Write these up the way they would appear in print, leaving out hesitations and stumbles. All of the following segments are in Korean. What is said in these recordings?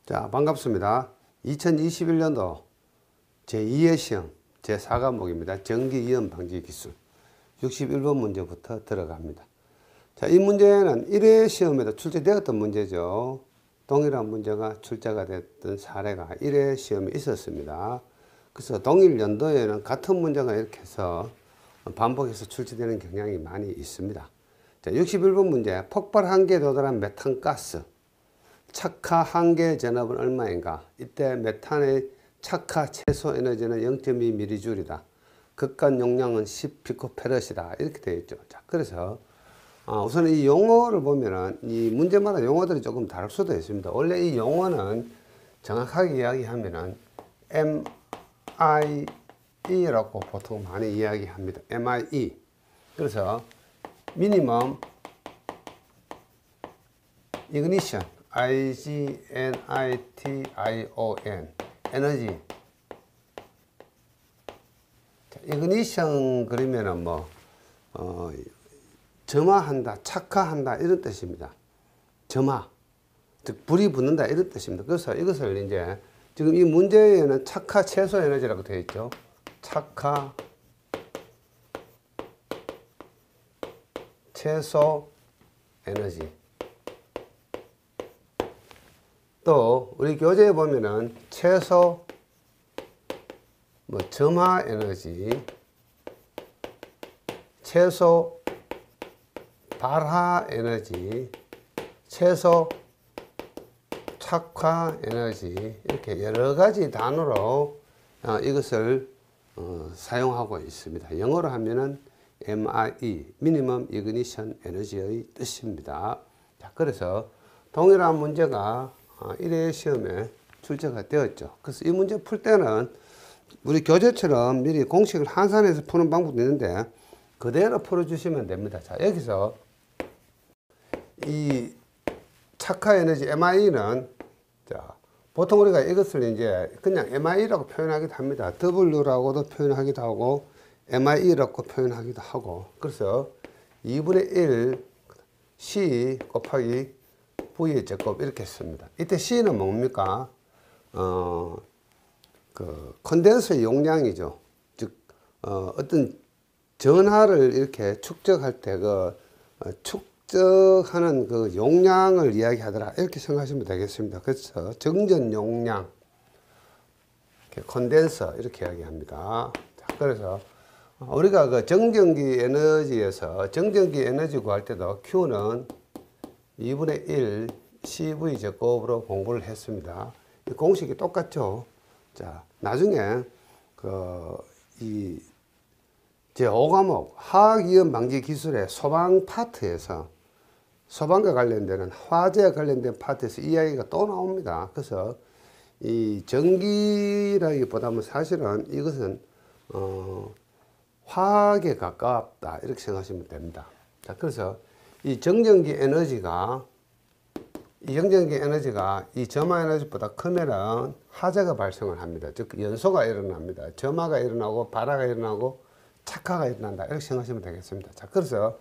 자, 반갑습니다. 2021년도 제2의 시험 제4과목입니다. 전기이온 방지 기술 61번 문제부터 들어갑니다. 자, 이 문제는 1회 시험에도 출제되었던 문제죠. 동일한 문제가 출제가 됐던 사례가 1회 시험에 있었습니다. 그래서 동일 연도에는 같은 문제가 이렇게 해서 반복해서 출제되는 경향이 많이 있습니다. 자, 61번 문제. 폭발 한계에 도달한 메탄가스 착화 한계 전압은 얼마인가? 이때 메탄의 착화 최소 에너지는 0.2mJ이다. 극한 용량은 10피코페럿이다. 이렇게 되어 있죠. 자, 그래서 우선 이 용어를 보면은 이 문제마다 용어들이 조금 다를 수도 있습니다. 원래 이 용어는 정확하게 이야기하면은 MIE라고 보통 많이 이야기합니다. MIE. 그래서 미니멈 이그니션 IGNITION 에너지. 자, 이그니션 그러면은 점화한다, 착화한다 이런 뜻입니다. 점화, 즉 불이 붙는다 이런 뜻입니다. 그래서 이것을 이제 지금 이 문제에는 착화 최소 에너지라고 되어 있죠. 착화 최소 에너지. 또 우리 교재에 보면은 최소 점화 에너지, 최소 발화 에너지, 최소 착화 에너지 이렇게 여러 가지 단어로 이것을 사용하고 있습니다. 영어로 하면은 MIE, Minimum Ignition Energy의 뜻입니다. 자, 그래서 동일한 문제가 1회 시험에 출제가 되었죠. 그래서 이 문제 풀 때는 우리 교재처럼 미리 공식을 한산해서 푸는 방법도 있는데 그대로 풀어주시면 됩니다. 자, 여기서 이 착화 에너지 MIE는 자, 보통 우리가 이것을 이제 그냥 MIE라고 표현하기도 합니다. W라고도 표현하기도 하고 MIE라고 표현하기도 하고, 그래서 2분의 1 C 곱하기 V의 제곱 이렇게 씁니다. 이때 C는 뭡니까? 컨덴서의 용량이죠. 즉, 어떤 전하를 이렇게 축적할 때 축적하는 그 용량을 이야기하더라. 이렇게 생각하시면 되겠습니다. 그래서 정전 용량, 컨덴서 이렇게 이야기합니다. 자, 그래서 우리가 그 정전기 에너지에서 정전기 에너지 구할 때도 Q는 2분의 1 CV 제곱으로 공부를 했습니다. 이 공식이 똑같죠. 자, 나중에 이 제5과목 화학이온 방지 기술의 소방 파트에서 소방과 관련되는 화재와 관련된 파트에서 이야기가 또 나옵니다. 그래서 이 전기라기보다는 사실은 이것은 화학에 가깝다 이렇게 생각하시면 됩니다. 자, 그래서 이 정전기 에너지가 이 점화 에너지보다 크면은 화재가 발생을 합니다. 즉 연소가 일어납니다. 점화가 일어나고 발화가 일어나고 착화가 일어난다 이렇게 생각하시면 되겠습니다. 자, 그래서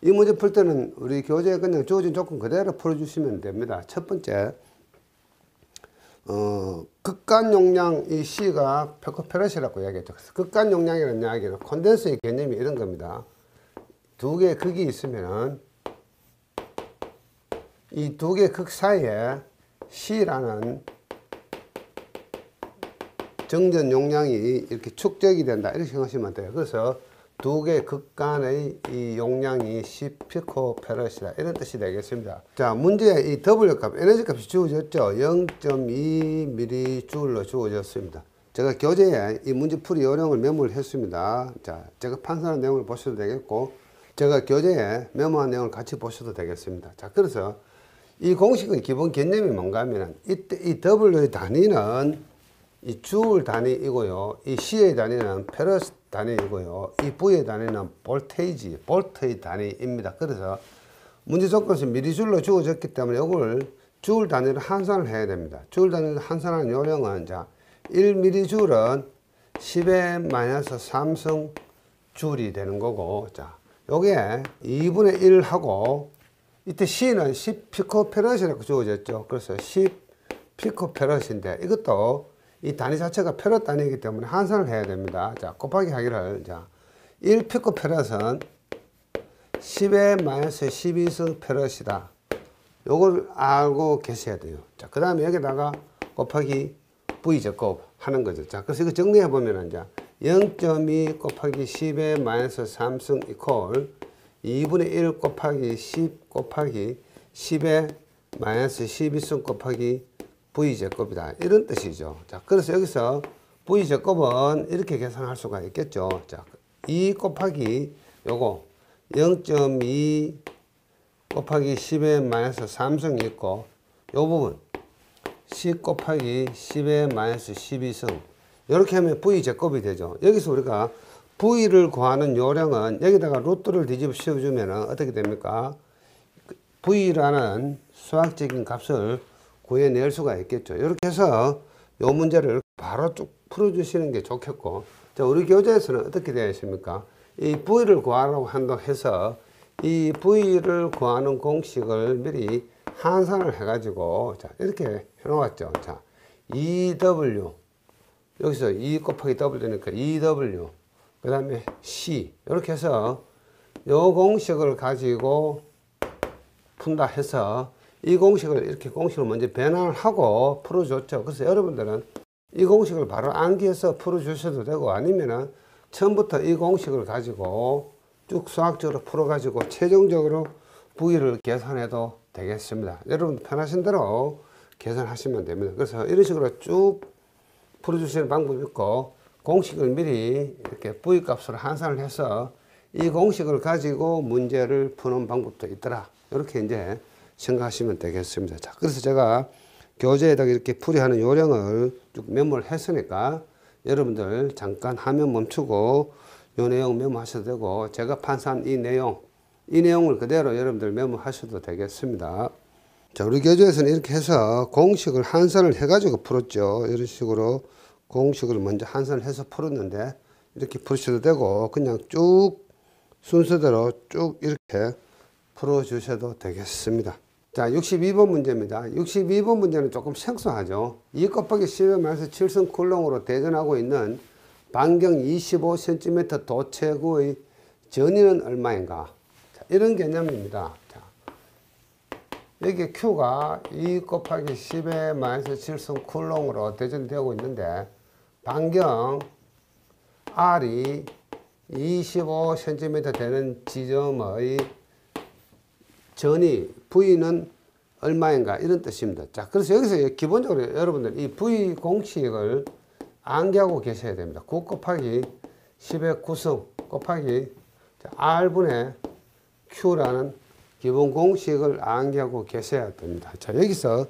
이 문제 풀 때는 우리 교재에 그냥 주어진 조건 그대로 풀어주시면 됩니다. 첫 번째, 극간 용량 이 C가 피코페럿이라고 이야기했죠. 그래서 극간 용량이라는 이야기는 콘덴서의 개념이 이런 겁니다. 두 개의 극이 있으면은 이 두 개의 극 사이에 C라는 정전 용량이 이렇게 축적이 된다 이렇게 생각하시면 돼요. 그래서 두 개의 극 간의 이 용량이 10피코페럿이다 이런 뜻이 되겠습니다. 자, 문제에 이 W 값, 에너지 값이 주어졌죠. 0.2mJ로 주어졌습니다. 제가 교재에 이 문제 풀이 요령을 메모를 했습니다. 자, 제가 판단한 내용을 보셔도 되겠고 제가 교재에 메모한 내용을 같이 보셔도 되겠습니다. 자, 그래서 이 공식의 기본 개념이 뭔가 하면은 이때 이 W의 단위는 이 줄 단위이고요. 이 C의 단위는 페럿 단위이고요. 이 V의 단위는 볼트의 단위입니다. 그래서 문제 조건에서 미리줄로 주어졌기 때문에 이걸 줄 단위로 환산을 해야 됩니다. 줄 단위로 환산하는 요령은 자, 1mJ는 10의 마이너스 3승 줄이 되는 거고, 자, 요게 2분의 1하고 이때 C는 10피코페럿이라고 주어졌죠. 그래서 10 피코페럿인데 이것도 이 단위 자체가 페럿 단위이기 때문에 환산을 해야 됩니다. 자, 곱하기 하기를, 자, 1피코페럿은 10의 마이너스 12승 페럿이다. 요걸 알고 계셔야 돼요. 자, 그 다음에 여기다가 곱하기 V제곱 하는 거죠. 자, 그래서 이거 정리해 보면 이제 0.2 곱하기 10의 마이너스 3승 이퀄 2분의 1 곱하기 10 곱하기 10의 마이너스 12승 곱하기 V제곱이다. 이런 뜻이죠. 자, 그래서 여기서 V제곱은 이렇게 계산할 수가 있겠죠. 자, 2 곱하기 요거 0.2 곱하기 10의 마이너스 3승이 있고 요 부분 10 곱하기 10의 마이너스 12승 이렇게 하면 V제곱이 되죠. 여기서 우리가 V를 구하는 요령은 여기다가 루트를 뒤집어 씌워주면 어떻게 됩니까? V라는 수학적인 값을 구해낼 수가 있겠죠. 이렇게 해서 요 문제를 바로 쭉 풀어주시는 게 좋겠고, 자, 우리 교재에서는 어떻게 되어 있습니까? 이 V를 구하라고 한다고 해서 이 V를 구하는 공식을 미리 환산을 해가지고, 자, 이렇게 해놓았죠. 자, EW. 여기서 2 곱하기 W니까 EW. 그 다음에 C. 이렇게 해서 요 공식을 가지고 푼다 해서 이 공식을 이렇게 공식을 먼저 변환을 하고 풀어줬죠. 그래서 여러분들은 이 공식을 바로 암기해서 풀어주셔도 되고 아니면은 처음부터 이 공식을 가지고 쭉 수학적으로 풀어가지고 최종적으로 V를 계산해도 되겠습니다. 여러분 편하신 대로 계산하시면 됩니다. 그래서 이런 식으로 쭉 풀어주시는 방법이 있고 공식을 미리 이렇게 V 값으로 환산을 해서 이 공식을 가지고 문제를 푸는 방법도 있더라. 이렇게 이제 생각하시면 되겠습니다. 자, 그래서 제가 교재에다가 이렇게 풀이하는 요령을 쭉 메모를 했으니까 여러분들 잠깐 화면 멈추고 요 내용 메모하셔도 되고 제가 판사한 이 내용을 그대로 여러분들 메모하셔도 되겠습니다. 자, 우리 교재에서는 이렇게 해서 공식을 환산을 해가지고 풀었죠. 이런 식으로 공식을 먼저 환산을 해서 풀었는데 이렇게 풀으셔도 되고 그냥 쭉 순서대로 쭉 이렇게 풀어주셔도 되겠습니다. 자, 62번 문제입니다. 62번 문제는 조금 생소하죠. 2 곱하기 10의 마이너스 7승 쿨롱으로 대전하고 있는 반경 25cm 도체구의 전위는 얼마인가? 자, 이런 개념입니다. 자, 여기 Q가 2 곱하기 10의 마이너스 7승 쿨롱으로 대전되고 있는데 반경 R이 25cm 되는 지점의 전위 V는 얼마인가 이런 뜻입니다. 자, 그래서 여기서 기본적으로 여러분들 이 V 공식을 암기하고 계셔야 됩니다. 9 곱하기 10의 9승 곱하기 R분의 Q라는 기본 공식을 암기하고 계셔야 됩니다. 자, 여기서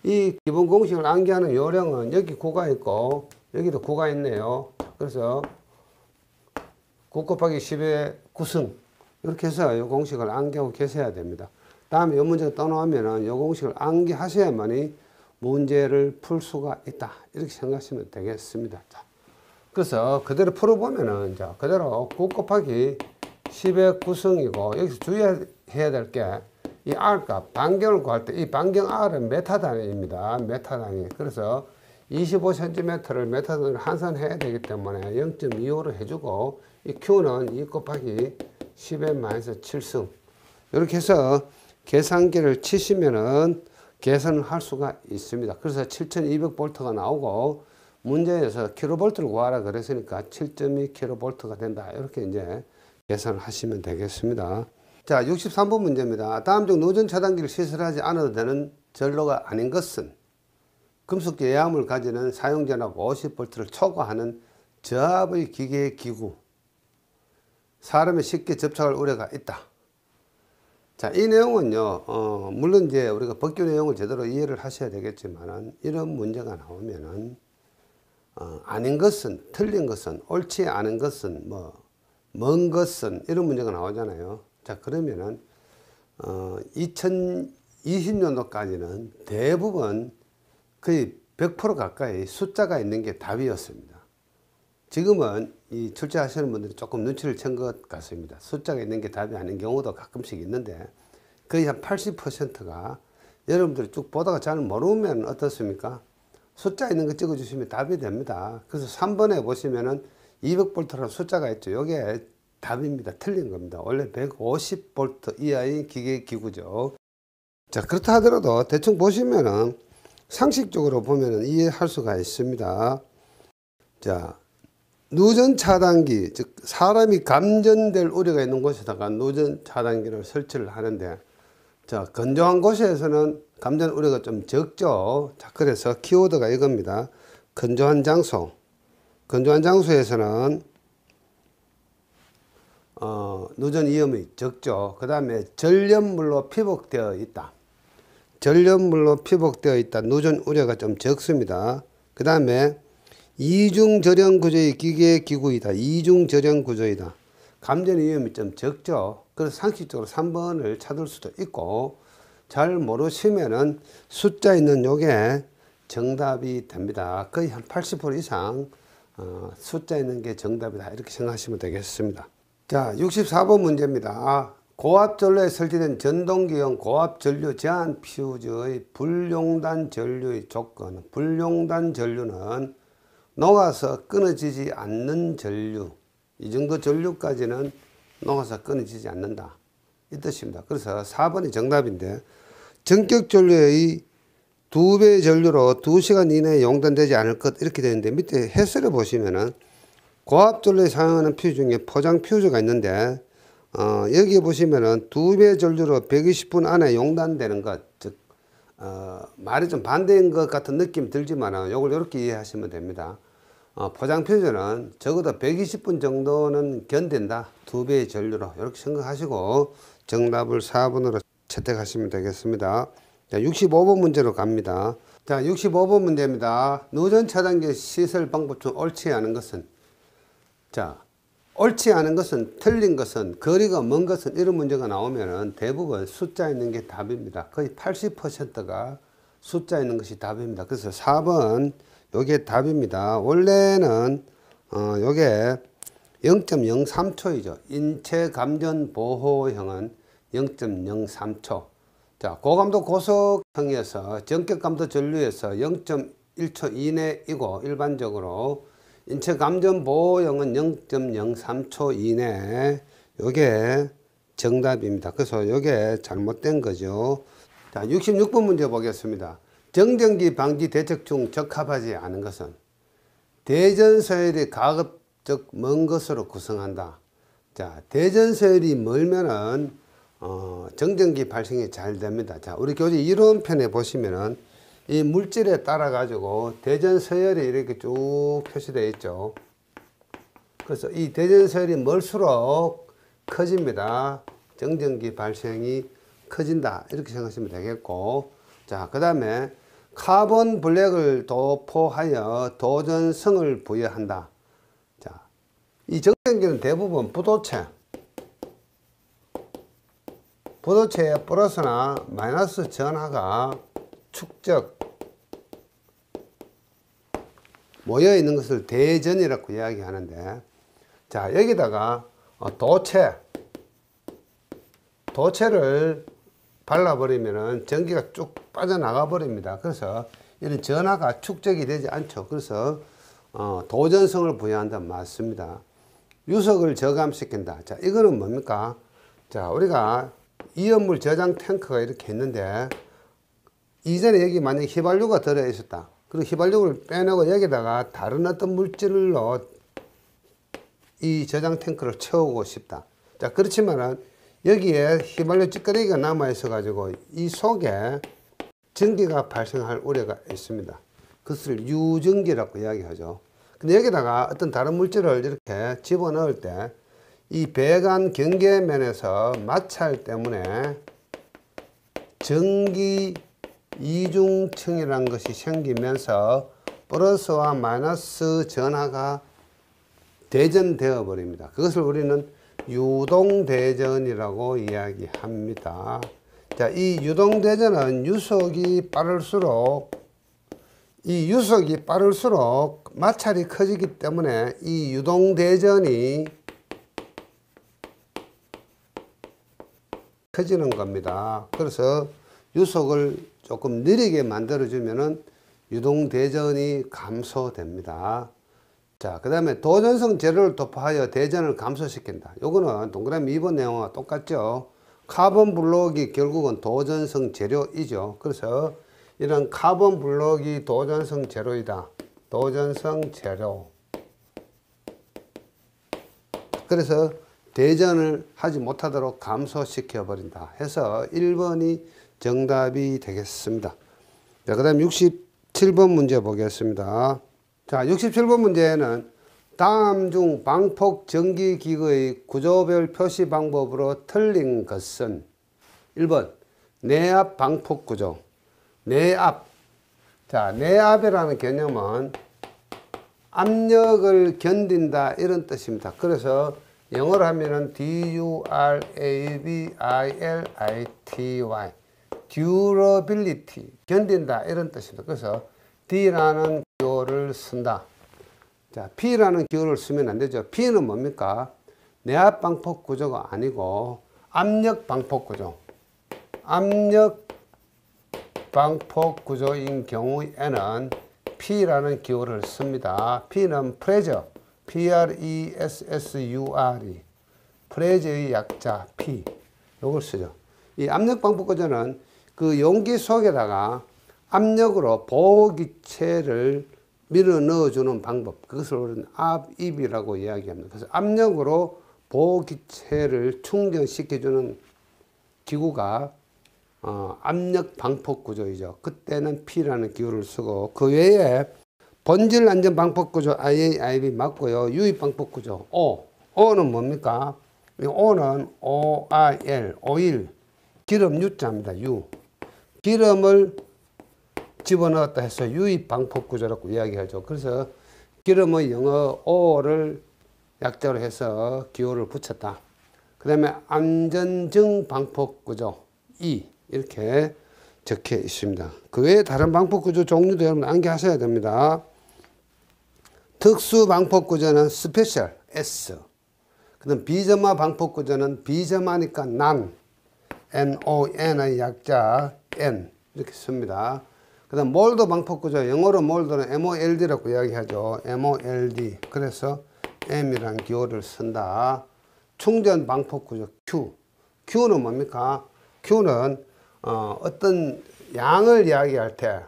이 기본 공식을 암기하는 요령은 여기 9가 있고 여기도 9가 있네요. 그래서 9 곱하기 10의 9승 이렇게 해서 이 공식을 암기하고 계셔야 됩니다. 다음에 이 문제가 떠나오면은 이 공식을 암기하셔야만이 문제를 풀 수가 있다. 이렇게 생각하시면 되겠습니다. 자, 그래서 그대로 풀어보면은, 자, 그대로 9 곱하기 10의 9승이고, 여기서 주의해야 될 게, 이 R 값, 반경을 구할 때, 이 반경 R은 메타 단위입니다. 메타 단위. 그래서 25cm를 메타 단위로 환산해야 되기 때문에 0.25로 해주고, 이 Q는 2 곱하기 10의 마이너스 7승. 이렇게 해서 계산기를 치시면은 계산을 할 수가 있습니다. 그래서 7200V가 나오고 문제에서 킬로볼트를 구하라 그랬으니까 7.2kV가 된다. 이렇게 이제 계산을 하시면 되겠습니다. 자, 63번 문제입니다. 다음 중 노전 차단기를 시설하지 않아도 되는 전로가 아닌 것은 금속 예암을 가지는 사용전압 50V를 초과하는 저압의 기계 기구. 사람이 쉽게 접촉할 우려가 있다. 자, 이 내용은요, 물론 이제 우리가 법규 내용을 제대로 이해를 하셔야 되겠지만은, 이런 문제가 나오면은, 아닌 것은, 틀린 것은, 옳지 않은 것은, 먼 것은, 이런 문제가 나오잖아요. 자, 그러면은, 2020년도까지는 대부분 거의 100% 가까이 숫자가 있는 게 답이었습니다. 지금은 이 출제하시는 분들이 조금 눈치를 챈 것 같습니다. 숫자가 있는 게 답이 아닌 경우도 가끔씩 있는데 거의 한 80%가 여러분들이 쭉 보다가 잘 모르면 어떻습니까? 숫자 있는 거 찍어주시면 답이 됩니다. 그래서 3번에 보시면은 200V라는 숫자가 있죠. 이게 답입니다. 틀린 겁니다. 원래 150V 이하의 기구죠. 자, 그렇다 하더라도 대충 보시면은 상식적으로 보면은 이해할 수가 있습니다. 자, 누전 차단기, 즉 사람이 감전될 우려가 있는 곳에다가 누전 차단기를 설치를 하는데, 자, 건조한 곳에서는 감전 우려가 좀 적죠. 자, 그래서 키워드가 이겁니다. 건조한 장소. 건조한 장소에서는 누전 위험이 적죠. 그 다음에 전력물로 피복되어 있다. 전력물로 피복되어 있다. 누전 우려가 좀 적습니다. 그 다음에 이중 절연 구조의 기계 기구이다. 이중 절연 구조이다. 감전 위험이 좀 적죠. 그래서 상식적으로 3번을 찾을 수도 있고, 잘 모르시면은 숫자 있는 요게 정답이 됩니다. 거의 한 80% 이상 숫자 있는 게 정답이다. 이렇게 생각하시면 되겠습니다. 자, 64번 문제입니다. 고압전로에 설치된 전동기용 고압전류 제한 퓨즈의 불용단 전류의 조건. 불용단 전류는 녹아서 끊어지지 않는 전류. 이 정도 전류까지는 녹아서 끊어지지 않는다. 이 뜻입니다. 그래서 4번이 정답인데, 전격 전류의 2배 전류로 2시간 이내에 용단되지 않을 것, 이렇게 되는데, 밑에 해설을 보시면은 고압 전류에 사용하는 퓨즈 중에 포장 퓨즈가 있는데, 여기 보시면은 2배 전류로 120분 안에 용단되는 것, 즉 말이 좀 반대인 것 같은 느낌 들지만 이걸 이렇게 이해하시면 됩니다. 포장 퓨즈는 적어도 120분 정도는 견딘다. 2배의 전류로 이렇게 생각하시고 정답을 4번으로 채택하시면 되겠습니다. 자, 65번 문제로 갑니다. 자, 65번 문제입니다. 누전 차단기 시설 방법 중 옳지 않은 것은, 자, 옳지 않은 것은, 틀린 것은, 거리가 먼 것은, 이런 문제가 나오면은 대부분 숫자 있는 게 답입니다. 거의 80%가 숫자 있는 것이 답입니다. 그래서 4번 요게 답입니다. 원래는 요게 0.03초이죠. 인체 감전 보호형은 0.03초. 자, 고감도 고속형에서 전격 감도 전류에서 0.1초 이내이고, 일반적으로 인체 감전 보호형은 0.03초 이내. 요게 정답입니다. 그래서 요게 잘못된 거죠. 자, 66번 문제 보겠습니다. 정전기 방지 대책 중 적합하지 않은 것은 대전서열이 가급적 먼 것으로 구성한다. 자, 대전서열이 멀면은 정전기 발생이 잘 됩니다. 자, 우리 교재 이론편에 보시면은 이 물질에 따라 가지고 대전서열이 이렇게 쭉 표시되어 있죠. 그래서 이 대전서열이 멀수록 커집니다. 정전기 발생이 커진다. 이렇게 생각하시면 되겠고, 자, 그 다음에 카본 블랙을 도포하여 도전성을 부여한다. 자, 이 정전기는 대부분 부도체의 플러스나 마이너스 전하가 축적 모여 있는 것을 대전이라고 이야기하는데, 자, 여기다가 도체를 발라버리면은 전기가 쭉 빠져나가 버립니다. 그래서 이런 전하가 축적이 되지 않죠. 그래서 도전성을 부여한다. 맞습니다. 유속을 저감시킨다. 자, 이거는 뭡니까? 자, 우리가 이온물 저장 탱크가 이렇게 있는데, 이전에 여기 만약에 휘발유가 들어 있었다. 그리고 휘발유를 빼내고 여기다가 다른 어떤 물질로 이 저장 탱크를 채우고 싶다. 자, 그렇지만은 여기에 휘발유 찌꺼기가 남아 있어 가지고 이 속에 전기가 발생할 우려가 있습니다. 그것을 유전기라고 이야기하죠. 근데 여기다가 어떤 다른 물질을 이렇게 집어넣을 때 이 배관 경계면에서 마찰 때문에 전기 이중층이라는 것이 생기면서 플러스와 마이너스 전하가 대전되어 버립니다. 그것을 우리는 유동대전이라고 이야기합니다. 자, 이 유동대전은 유속이 빠를수록 마찰이 커지기 때문에 이 유동대전이 커지는 겁니다. 그래서 유속을 조금 느리게 만들어주면은 유동대전이 감소됩니다. 자, 그 다음에 도전성 재료를 도포하여 대전을 감소시킨다. 요거는 동그라미 2번 내용과 똑같죠. 카본 블록이 결국은 도전성 재료이죠. 그래서 이런 카본 블록이 도전성 재료이다. 도전성 재료. 그래서 대전을 하지 못하도록 감소시켜 버린다 해서 1번이 정답이 되겠습니다. 자, 그 다음 67번 문제 보겠습니다. 자, 67번 문제는 다음 중 방폭 전기기구의 구조별 표시 방법으로 틀린 것은 1번 내압 방폭 구조. 내압. 자, 내압이라는 개념은 압력을 견딘다 이런 뜻입니다. 그래서 영어로 하면은 durability, durability, 견딘다 이런 뜻입니다. 그래서 D라는 기호를 쓴다. 자, P라는 기호를 쓰면 안 되죠. P는 뭡니까? 내압 방폭 구조가 아니고 압력 방폭 구조. 압력 방폭 구조인 경우에는 P라는 기호를 씁니다. P는 pressure, Pressure, 프레저의 약자 P, 요걸 쓰죠. 이 압력 방폭 구조는 그 용기 속에다가 압력으로 보호기체를 밀어 넣어주는 방법, 그것을 우리는 압입이라고 이야기합니다. 그래서 압력으로 보호기체를 충전시켜주는 기구가 압력 방폭 구조이죠. 그때는 P라는 기호를 쓰고, 그 외에 본질 안전 방폭 구조 IAIB 맞고요. 유입 방폭 구조 O. O는 뭡니까? O는 OIL, 오일, 기름 U자입니다. U. 기름을 집어넣었다 해서 유입 방폭 구조라고 이야기하죠. 그래서 기름의 영어 O를 약자로 해서 기호를 붙였다. 그 다음에 안전증 방폭 구조 E. 이렇게 적혀 있습니다. 그 외에 다른 방폭 구조 종류도 여러분 암기하셔야 됩니다. 특수 방폭 구조는 스페셜 S. 그 다음 비점화 방폭 구조는 비점화니까 NON의 약자 N 이렇게 씁니다. 그 다음 몰드 방폭 구조, 영어로 몰드는 MOLD라고 이야기하죠. MOLD. 그래서 M이라는 기호를 쓴다. 충전 방폭 구조 Q. Q는 뭡니까? Q는 어떤 양을 이야기할 때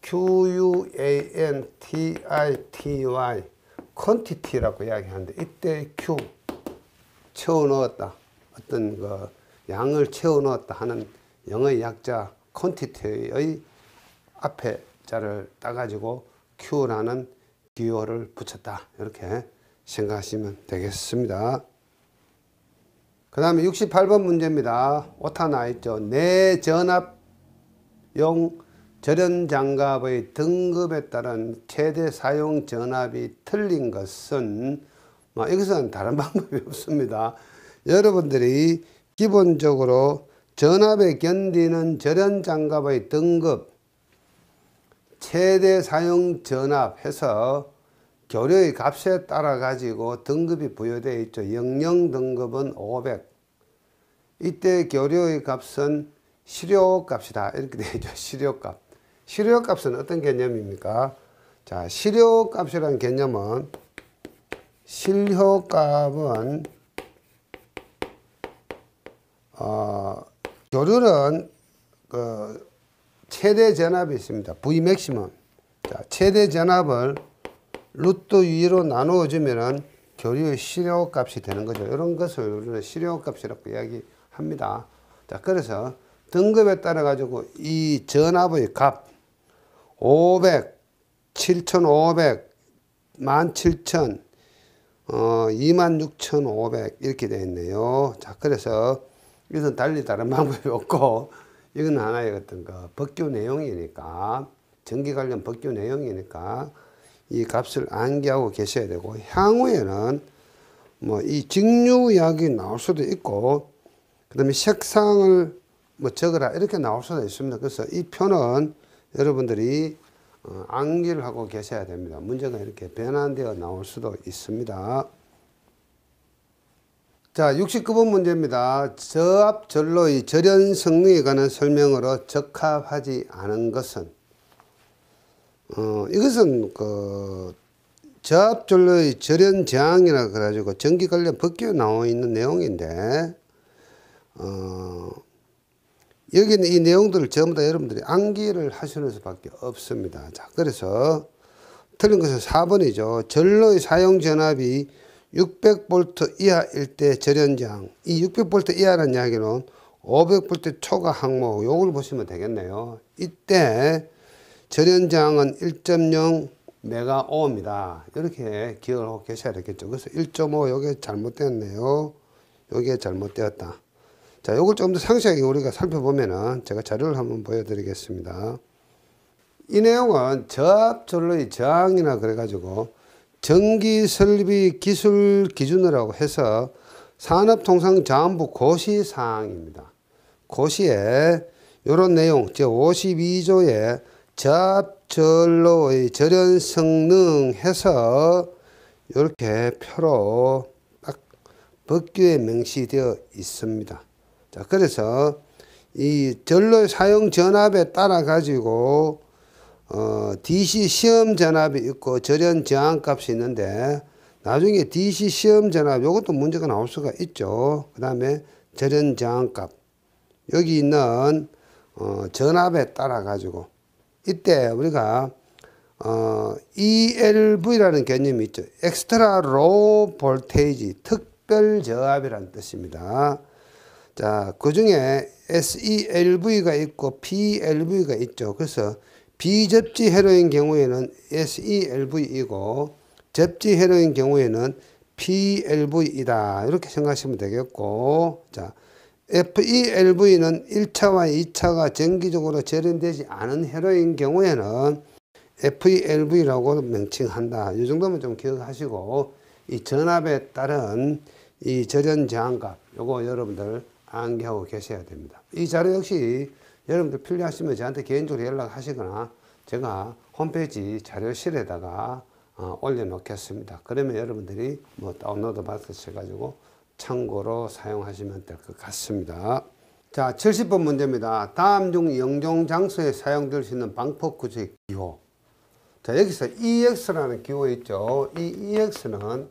QUANTITY quantity라고 이야기하는데, 이때 Q 채워 넣었다, 어떤 그 양을 채워 넣었다 하는 영어의 약자 quantity의 앞에 자를 따가지고 Q라는 기호를 붙였다, 이렇게 생각하시면 되겠습니다. 그 다음에 68번 문제입니다. 오타 나 있죠. 내전압용 절연장갑의 등급에 따른 최대 사용 전압이 틀린 것은, 이것은 다른 방법이 없습니다. 여러분들이 기본적으로 전압에 견디는 절연장갑의 등급, 최대 사용 전압 해서 교류의 값에 따라 가지고 등급이 부여되어 있죠. 00 등급은 500. 이때 교류의 값은 실효값이다, 이렇게 되어 있죠. 실효값. 실효값은 어떤 개념입니까? 자, 실효값이라는 개념은, 실효값은 교류는 그 최대 전압이 있습니다. V 맥시멈. 자, 최대 전압을 루트 위로 나누어 주면은 교류의 실효값이 되는 거죠. 이런 것을 우리는 실효값이라고 이야기합니다. 자, 그래서 등급에 따라 가지고 이 전압의 값 500, 7,500, 17,000, 26,500 이렇게 되어 있네요. 자, 그래서 이것은 달리 다른 방법이 없고, 이건 하나의 어떤 그 법규 내용이니까, 전기 관련 법규 내용이니까 이 값을 암기하고 계셔야 되고, 향후에는 이 직류 이야기 나올 수도 있고, 그 다음에 색상을 적으라 이렇게 나올 수도 있습니다. 그래서 이 표는 여러분들이 암기를 하고 계셔야 됩니다. 문제가 이렇게 변환되어 나올 수도 있습니다. 자, 69번 문제입니다. 저압 전로의 절연 성능에 관한 설명으로 적합하지 않은 것은 이것은 그 저압 전로의 절연 저항이라 그래가지고 전기 관련 법규에 나와 있는 내용인데 여기는 이 내용들을 전부 다 여러분들이 암기를 하시는 수밖에 없습니다. 자, 그래서 틀린 것은 4번이죠. 전로의 사용 전압이 600V 이하일 때 절연저항. 이 600V 이하라는 이야기는 500V 초과 항목, 요걸 보시면 되겠네요. 이때 절연저항은 1.0 메가오입니다. 이렇게 기억을 하고 계셔야 되겠죠. 그래서 1.5 요게 잘못되었네요. 요게 잘못되었다. 자, 요걸 좀 더 상세하게 우리가 살펴보면은 제가 자료를 한번 보여드리겠습니다. 이 내용은 저압 전로의 저항이나 그래가지고 전기 설비 기술 기준이라고 해서 산업통상자원부 고시 사항입니다. 고시에 이런 내용, 제52조에 저압 전로의 절연 성능 해서 이렇게 표로 딱 법규에 명시되어 있습니다. 자, 그래서 이 전로의 사용 전압에 따라 가지고 DC 시험 전압이 있고 절연 저항 값이 있는데 나중에 DC 시험 전압 이것도 문제가 나올 수가 있죠. 그 다음에 절연 저항 값 여기 있는 전압에 따라 가지고 이때 우리가 ELV라는 개념이 있죠. Extra Low Voltage 특별 저압이라는 뜻입니다. 자, 그 중에 SELV가 있고 PLV가 있죠. 그래서 비접지 회로인 경우에는 SELV이고 접지 회로인 경우에는 PLV이다. 이렇게 생각하시면 되겠고, 자, FELV는 1차와 2차가 정기적으로 절연되지 않은 회로인 경우에는 FELV라고 명칭한다. 이 정도면 좀 기억하시고 이 전압에 따른 이 절연 저항값 요거 여러분들 암기하고 계셔야 됩니다. 이 자료 역시 여러분들 필요하시면 저한테 개인적으로 연락하시거나 제가 홈페이지 자료실에다가 올려놓겠습니다. 그러면 여러분들이 뭐 다운로드 받으셔가지고 참고로 사용하시면 될 것 같습니다. 자, 70번 문제입니다. 다음 중 영종 장소에 사용될 수 있는 방폭 구조의 기호. 자, 여기서 EX라는 기호 있죠. 이 EX는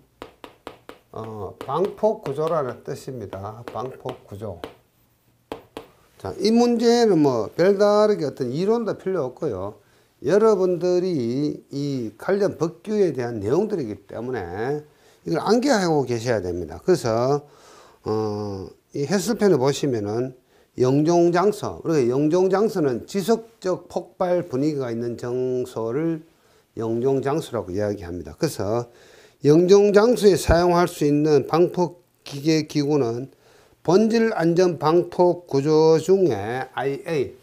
방폭 구조라는 뜻입니다. 방폭 구조. 자, 이 문제는 뭐 별다르게 어떤 이론도 필요 없고요. 여러분들이 이 관련 법규에 대한 내용들이기 때문에 이걸 암기하고 계셔야 됩니다. 그래서 이 해설편을 보시면은 영종장소, 우리가 영종장소는 지속적 폭발 분위기가 있는 장소를 영종장소라고 이야기합니다. 그래서 영종장소에 사용할 수 있는 방폭기계 기구는 본질 안전 방폭 구조 중에 IA,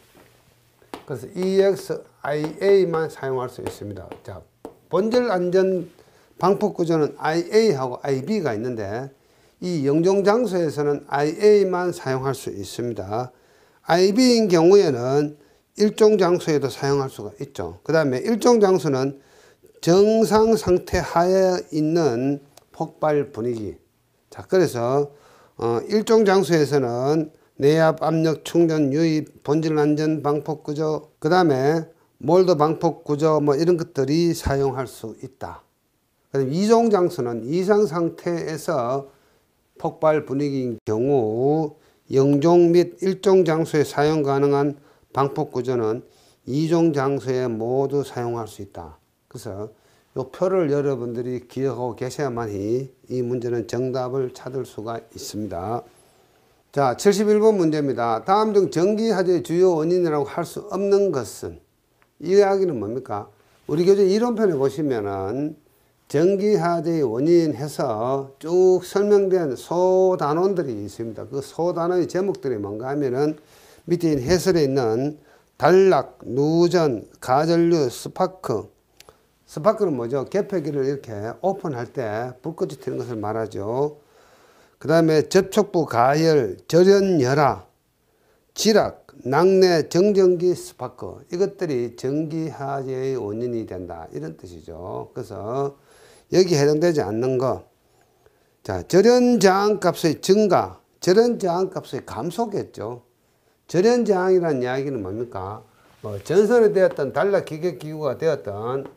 그래서 EXIA만 사용할 수 있습니다. 자, 본질 안전 방폭 구조는 IA하고 IB가 있는데 이 영종 장소에서는 IA만 사용할 수 있습니다. IB인 경우에는 일종 장소에도 사용할 수가 있죠. 그 다음에 일종 장소는 정상 상태 하에 있는 폭발 분위기. 자, 그래서 일종 장소에서는 내압 압력 충전 유입 본질 안전 방폭 구조, 그 다음에 몰드 방폭 구조 뭐 이런 것들이 사용할 수 있다. 그다음 이종 장소는 이상 상태에서 폭발 분위기인 경우 영종 및 일종 장소에 사용 가능한 방폭 구조는 이종 장소에 모두 사용할 수 있다. 그래서 이 표를 여러분들이 기억하고 계셔야만이 이 문제는 정답을 찾을 수가 있습니다. 자, 71번 문제입니다. 다음 중 전기 화재의 주요 원인이라고 할 수 없는 것은, 이 이야기는 뭡니까? 우리 교재 이론편에 보시면은 전기 화재의 원인 해서 쭉 설명된 소단원들이 있습니다. 그 소단원의 제목들이 뭔가 하면은 밑에 있는 해설에 있는 단락, 누전, 가전류, 스파크. 스파크는 뭐죠? 개폐기를 이렇게 오픈할 때 불꽃이 튀는 것을 말하죠. 그 다음에 접촉부 가열, 절연열화, 지락, 낙뢰, 정전기, 스파크. 이것들이 전기 화재의 원인이 된다. 이런 뜻이죠. 그래서 여기 해당되지 않는 거. 자, 절연 저항값의 증가, 절연 저항값의 감소겠죠. 절연 저항이라는 이야기는 뭡니까? 전선이 되었던 단락 기계기구가 되었던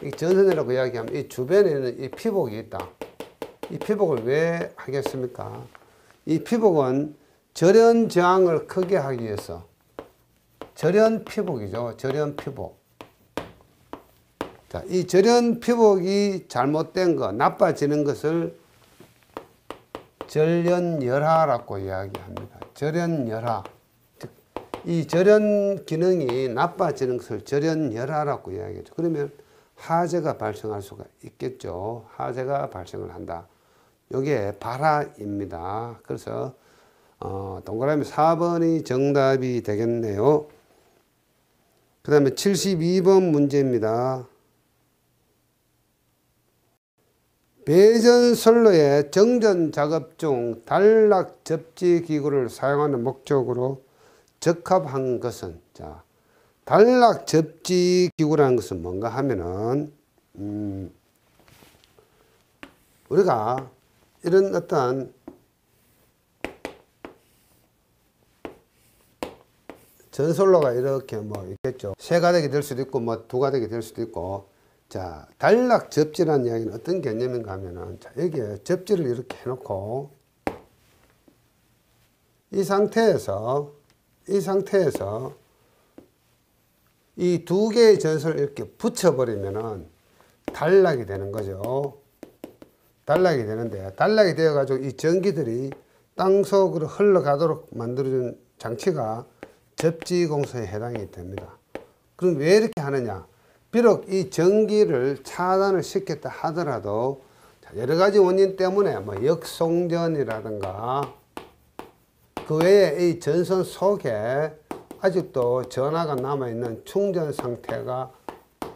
이 전선이라고 이야기하면 이 주변에는 이 피복이 있다. 이 피복을 왜 하겠습니까? 이 피복은 절연 저항을 크게 하기 위해서 절연 피복이죠. 절연 피복. 자, 이 절연 피복이 잘못된 거, 나빠지는 것을 절연열하라고 이야기합니다. 절연열하. 즉, 이 절연 기능이 나빠지는 것을 절연열하라고 이야기하죠. 그러면 하재가 발생할 수가 있겠죠. 하재가 발생을 한다. 이게 발하입니다. 그래서 동그라미 4번이 정답이 되겠네요. 그 다음에 72번 문제입니다. 배전선로의 정전 작업 중 단락 접지 기구를 사용하는 목적으로 적합한 것은, 자, 단락 접지 기구라는 것은 뭔가 하면은, 우리가 이런 어떤 전선로가 이렇게 뭐 있겠죠. 세 가닥이 될 수도 있고, 뭐 두 가닥이 될 수도 있고, 자, 단락 접지라는 이야기는 어떤 개념인가 하면은, 자, 여기에 접지를 이렇게 해놓고, 이 상태에서 이 두 개의 전선을 이렇게 붙여버리면은 단락이 되는 거죠. 단락이 되는데, 단락이 되어가지고 이 전기들이 땅속으로 흘러가도록 만들어준 장치가 접지 공소에 해당이 됩니다. 그럼 왜 이렇게 하느냐? 비록 이 전기를 차단을 시켰다 하더라도 여러 가지 원인 때문에 뭐 역송전이라든가 그 외에 이 전선 속에 아직도 전하가 남아있는 충전 상태가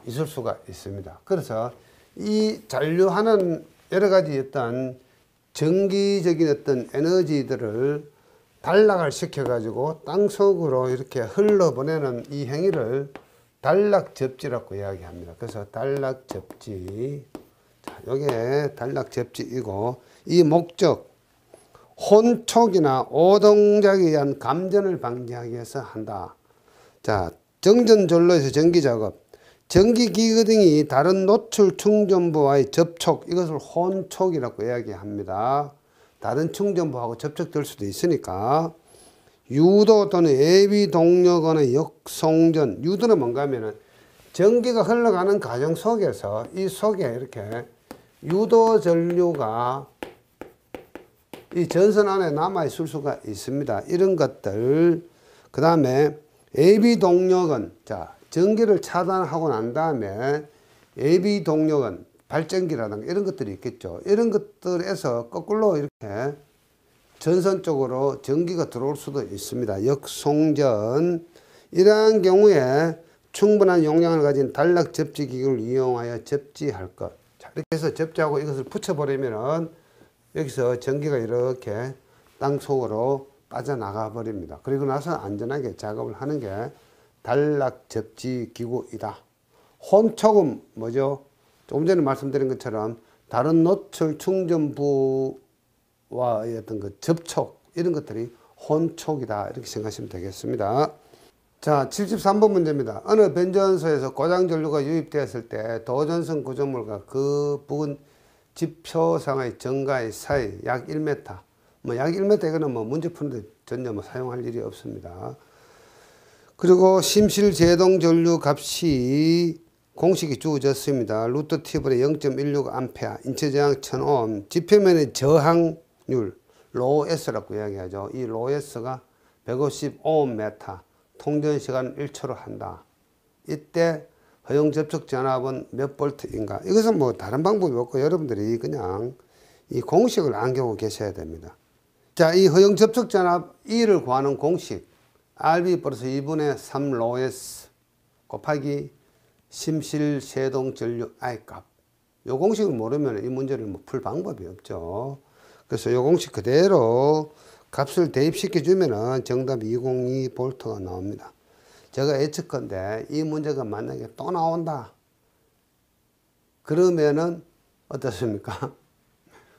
있을 수가 있습니다. 그래서 이 잔류하는 여러 가지 어떤 전기적인 어떤 에너지들을 단락을 시켜가지고 땅속으로 이렇게 흘러보내는 이 행위를 단락 접지라고 이야기합니다. 그래서 단락 접지. 자, 요게 단락 접지이고, 이 목적, 혼촉이나 오동작에 의한 감전을 방지하기 위해서 한다. 자, 정전전로에서 전기작업. 전기기구 등이 다른 노출 충전부와의 접촉, 이것을 혼촉이라고 이야기합니다. 다른 충전부하고 접촉될 수도 있으니까. 유도 또는 예비 동력원의 역송전. 유도는 뭔가 하면은 전기가 흘러가는 과정 속에서 이 속에 이렇게 유도 전류가 이 전선 안에 남아 있을 수가 있습니다. 이런 것들. 그 다음에 예비 동력원. 자, 전기를 차단하고 난 다음에 예비 동력원, 발전기라든가 이런 것들이 있겠죠. 이런 것들에서 거꾸로 이렇게 전선 쪽으로 전기가 들어올 수도 있습니다. 역송전. 이러한 경우에 충분한 용량을 가진 단락 접지 기구를 이용하여 접지할 것. 자, 이렇게 해서 접지하고 이것을 붙여버리면은 여기서 전기가 이렇게 땅 속으로 빠져나가 버립니다. 그리고 나서 안전하게 작업을 하는 게 단락 접지 기구이다. 혼촉은 뭐죠? 조금 전에 말씀드린 것처럼 다른 노출 충전부 와의 어떤 그 접촉, 이런 것들이 혼촉이다. 이렇게 생각하시면 되겠습니다. 자, 73번 문제입니다. 어느 변전소에서 고장 전류가 유입되었을 때 도전선 구조물과 그 부근 지표상의 정가의 사이 약 1m. 뭐 약 1m 이거는 뭐 문제 푸는데 전혀 뭐 사용할 일이 없습니다. 그리고 심실 제동 전류 값이 공식이 주어졌습니다. 루트 T분의 0.16A, 인체 저항 1000옴, 지표면의 저항률, 로S라고 이야기하죠. 이 로S가 150옴, 통전 시간 1초로 한다. 이때 허용 접촉 전압은 몇 볼트인가? 이것은 뭐 다른 방법이 없고 여러분들이 그냥 이 공식을 안겨고 계셔야 됩니다. 자, 이 허용 접촉 전압 E를 구하는 공식, RB 플러스 2분의 3 로S 곱하기 심실 세동 전류 I 값. 요 공식을 모르면 이 문제를 뭐 풀 방법이 없죠. 그래서 요 공식 그대로 값을 대입시켜 주면은 정답 202V가 나옵니다. 제가 예측컨대 이 문제가 만약에 또 나온다. 그러면은 어떻습니까?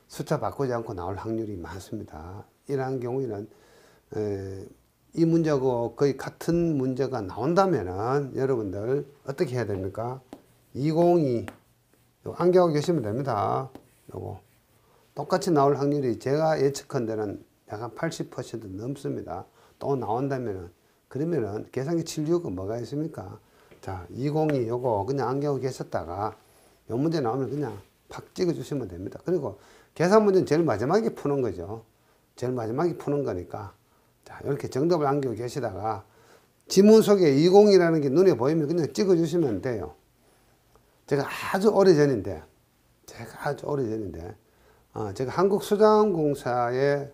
숫자 바꾸지 않고 나올 확률이 많습니다. 이러한 경우에는 이 문제하고 거의 같은 문제가 나온다면은 여러분들 어떻게 해야 됩니까? 202 암기하고 계시면 됩니다. 요거 똑같이 나올 확률이 제가 예측한 데는 약 80% 넘습니다. 또 나온다면은 그러면은 계산기 76은 뭐가 있습니까? 자, 202 요거 그냥 암기하고 계셨다가 요 문제 나오면 그냥 팍 찍어 주시면 됩니다. 그리고 계산 문제는 제일 마지막에 푸는 거죠. 제일 마지막에 푸는 거니까 자, 이렇게 정답을 암기하고 계시다가 지문 속에 20이라는 게 눈에 보이면 그냥 찍어 주시면 돼요. 제가 아주 오래전인데 제가 한국수자원공사에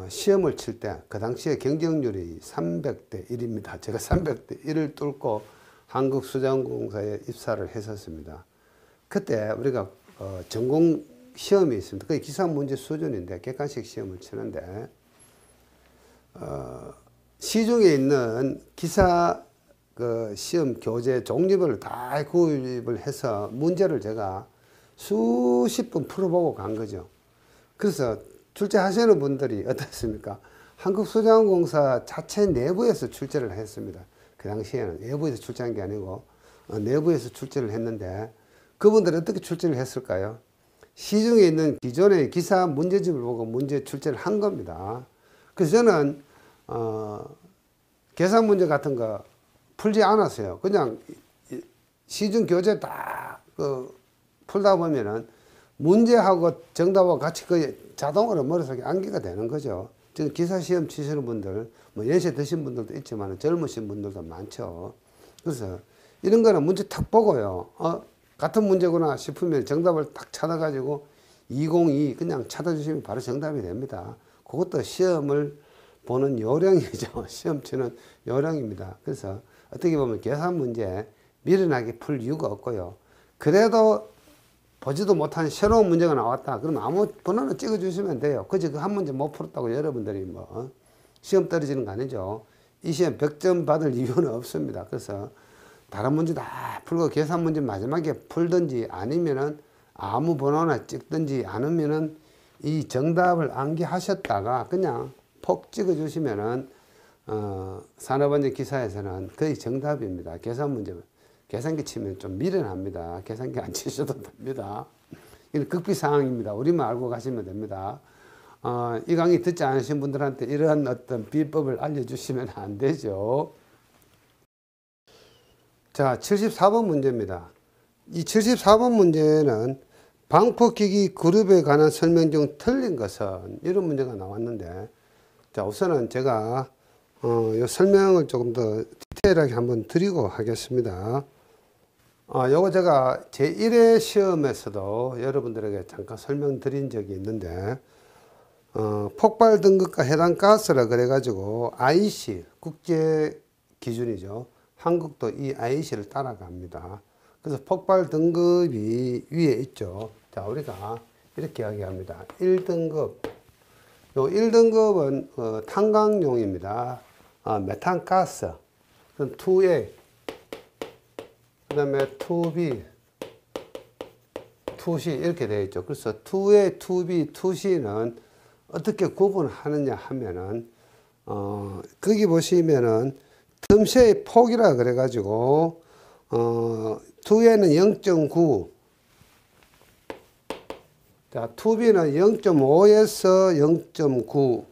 시험을 칠 때 그 당시에 경쟁률이 300대 1입니다. 제가 300대 1을 뚫고 한국수자원공사에 입사를 했었습니다. 그때 우리가 전공 시험이 있습니다. 그게 기사 문제 수준인데 객관식 시험을 치는데 시중에 있는 기사 그 시험 교재 종류별로 다 구입을 해서 문제를 제가 수십 번 풀어보고 간 거죠. 그래서 출제하시는 분들이 어떻습니까? 한국수자원공사 자체 내부에서 출제를 했습니다. 그 당시에는 외부에서 출제한 게 아니고 내부에서 출제를 했는데 그분들은 어떻게 출제를 했을까요? 시중에 있는 기존의 기사 문제집을 보고 문제 출제를 한 겁니다. 그래서 저는 계산 문제 같은 거 풀지 않았어요. 그냥 시중 교재 다 풀다 보면은 문제하고 정답하고 같이 거의 자동으로 머릿속에 암기가 되는 거죠. 지금 기사 시험 치시는 분들, 뭐 연세 드신 분들도 있지만 젊으신 분들도 많죠. 그래서 이런 거는 문제 탁 보고요. 같은 문제구나 싶으면 정답을 딱 찾아가지고 202 그냥 찾아주시면 바로 정답이 됩니다. 그것도 시험을 보는 요령이죠. 시험 치는 요령입니다. 그래서 어떻게 보면 계산 문제 미련하게 풀 이유가 없고요. 그래도 보지도 못한 새로운 문제가 나왔다. 그러면 아무 번호는 찍어주시면 돼요. 그저 그 한 문제 못 풀었다고 여러분들이 뭐 시험 떨어지는 거 아니죠. 이 시험 100점 받을 이유는 없습니다. 그래서 다른 문제 다 풀고 계산 문제 마지막에 풀든지 아니면은 아무 번호나 찍든지 않으면은 이 정답을 암기하셨다가 그냥 폭 찍어주시면은 산업안전 기사에서는 거의 정답입니다. 계산 문제. 계산기 치면 좀 미련합니다. 계산기 안 치셔도 됩니다. 이건 극비 상황입니다. 우리만 알고 가시면 됩니다. 이 강의 듣지 않으신 분들한테 이러한 어떤 비법을 알려주시면 안 되죠. 자, 74번 문제입니다. 이 74번 문제는 방포기기 그룹에 관한 설명 중 틀린 것은 이런 문제가 나왔는데 자, 우선은 제가 이 설명을 조금 더 디테일하게 한번 드리고 하겠습니다. 요거 제가 제1회 시험에서도 여러분들에게 잠깐 설명드린 적이 있는데 폭발 등급과 해당 가스라 그래가지고 IC 국제 기준이죠. 한국도 이 IC를 따라갑니다. 그래서 폭발 등급이 위에 있죠. 자, 우리가 이렇게 이야기합니다. 1등급. 요 1등급은 탄광용입니다. 메탄가스. 그럼 2A. 그 다음에 2B, 2C 이렇게 되어 있죠. 그래서 2A, 2B, 2C는 어떻게 구분하느냐 하면은 거기 보시면은 틈새의 폭이라 그래가지고 2A는 0.9, 자 2B는 0.5에서 0.9,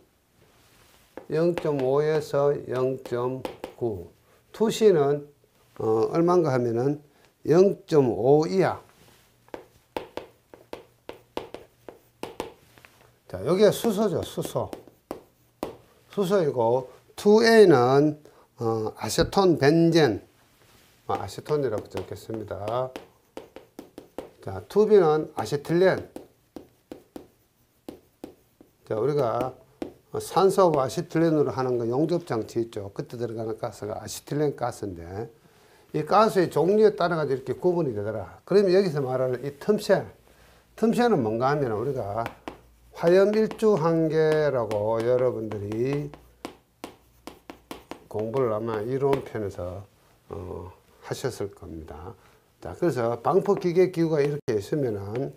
0.5에서 0.9, 2C는 얼마인가 하면은 0.5 이하. 자, 여기가 수소죠, 수소. 수소이고, 2A는 아세톤 벤젠. 아세톤이라고 적겠습니다. 자, 2B는 아세틸렌. 자, 우리가 산소하고 아세틸렌으로 하는 거 용접장치 있죠. 그때 들어가는 가스가 아세틸렌 가스인데, 이 가스의 종류에 따라 가지고 이렇게 구분이 되더라. 그러면 여기서 말하는 이 틈새. 틈새는 뭔가 하면 우리가 화염일주한계라고 여러분들이 공부를 아마 이론편에서 하셨을 겁니다. 자, 그래서 방포기계기구가 이렇게 있으면은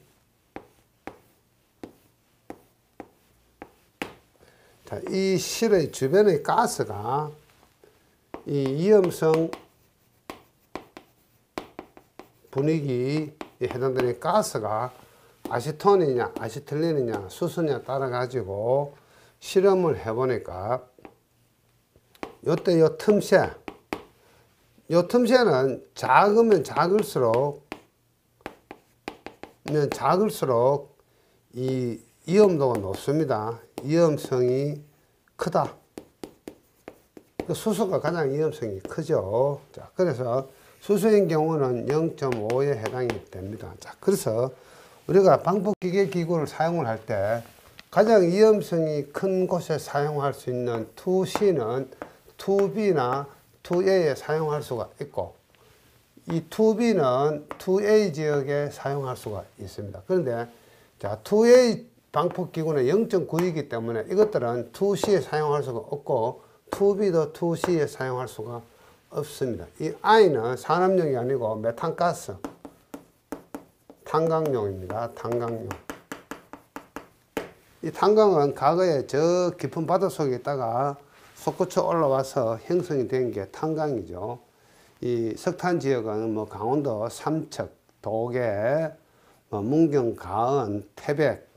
자, 이 실의 주변의 가스가 이 위험성 분위기에 해당되는 가스가 아시톤이냐 아시틸렌이냐 수소냐 따라 가지고 실험을 해 보니까 요때 요 틈새는 작으면 작을수록 이 위험도가 높습니다. 위험성이 크다. 수소가 가장 위험성이 크죠. 자, 그래서 수소인 경우는 0.5에 해당이 됩니다. 자, 그래서 우리가 방폭기계 기구를 사용을 할 때 가장 위험성이 큰 곳에 사용할 수 있는 2C는 2B나 2A에 사용할 수가 있고, 이 2B는 2A 지역에 사용할 수가 있습니다. 그런데 자, 2A 방폭기구는 0.9이기 때문에 이것들은 2C에 사용할 수가 없고 2B도 2C에 사용할 수가 없습니다. 이 I는 산업용이 아니고 메탄가스, 탄광용입니다. 탄광용. 이 탄광은 과거에 저 깊은 바다 속에 있다가 솟구쳐 올라와서 형성이 된 게 탄광이죠. 이 석탄 지역은 뭐 강원도 삼척, 도계, 뭐 문경, 가은, 태백,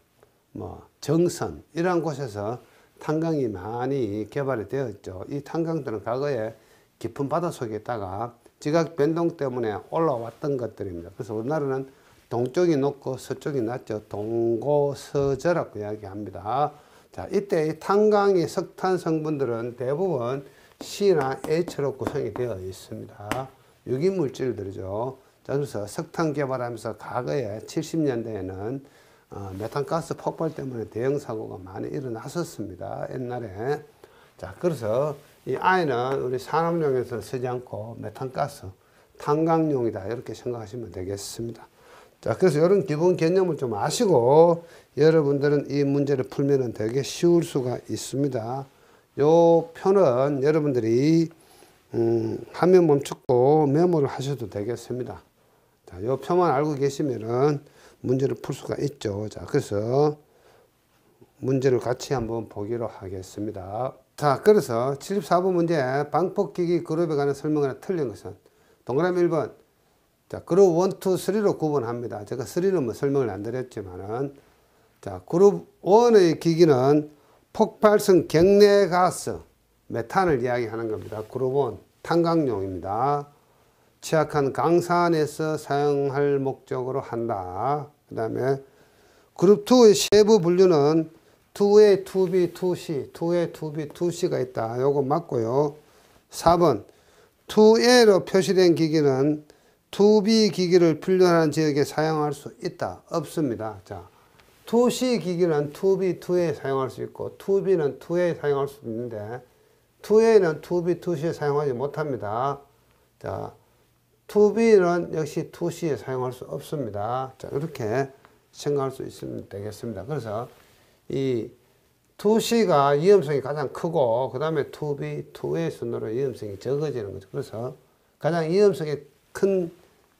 뭐 정선 이러한 곳에서 탄광이 많이 개발이 되었죠. 이 탄광들은 과거에 깊은 바다 속에 있다가 지각 변동 때문에 올라왔던 것들입니다. 그래서 우리나라는 동쪽이 높고 서쪽이 낮죠. 동고서저라고 이야기합니다. 자, 이때 이 탄광의 석탄 성분들은 대부분 C나 H로 구성이 되어 있습니다. 유기물질들이죠. 자, 그래서 석탄 개발하면서 과거에 70년대에는 메탄가스 폭발 때문에 대형 사고가 많이 일어났었습니다. 옛날에. 자, 그래서 이 I는 우리 산업용에서 쓰지 않고 메탄가스, 탄광용이다. 이렇게 생각하시면 되겠습니다. 자, 그래서 이런 기본 개념을 좀 아시고 여러분들은 이 문제를 풀면 되게 쉬울 수가 있습니다. 요 표는 여러분들이 화면 멈추고 메모를 하셔도 되겠습니다. 자, 요 표만 알고 계시면은 문제를 풀 수가 있죠. 자, 그래서 문제를 같이 한번 보기로 하겠습니다. 자, 그래서 74번 문제 방폭기기 그룹에 관한 설명을 틀린 것은 동그라미 1번. 자, 그룹 1, 2, 3로 구분합니다. 제가 3는 뭐 설명을 안 드렸지만은, 자, 그룹 1의 기기는 폭발성 격내 가스, 메탄을 이야기하는 겁니다. 그룹 1, 탄광용입니다. 취약한 강산에서 사용할 목적으로 한다. 그 다음에 그룹 2의 세부 분류는 2A, 2B, 2C, 2A, 2B, 2C가 있다. 요거 맞고요. 4번 2A로 표시된 기기는 2B 기기를 분류하는 지역에 사용할 수 있다. 없습니다. 자, 2C 기기는 2B, 2A 사용할 수 있고 2B는 2A 사용할 수 있는데 2A는 2B, 2C에 사용하지 못합니다. 자, 2B는 역시 2C에 사용할 수 없습니다. 자, 이렇게 생각할 수 있으면 되겠습니다. 그래서 이 2C가 위험성이 가장 크고 그 다음에 2B, 2A 순으로 위험성이 적어지는 거죠. 그래서 가장 위험성이 큰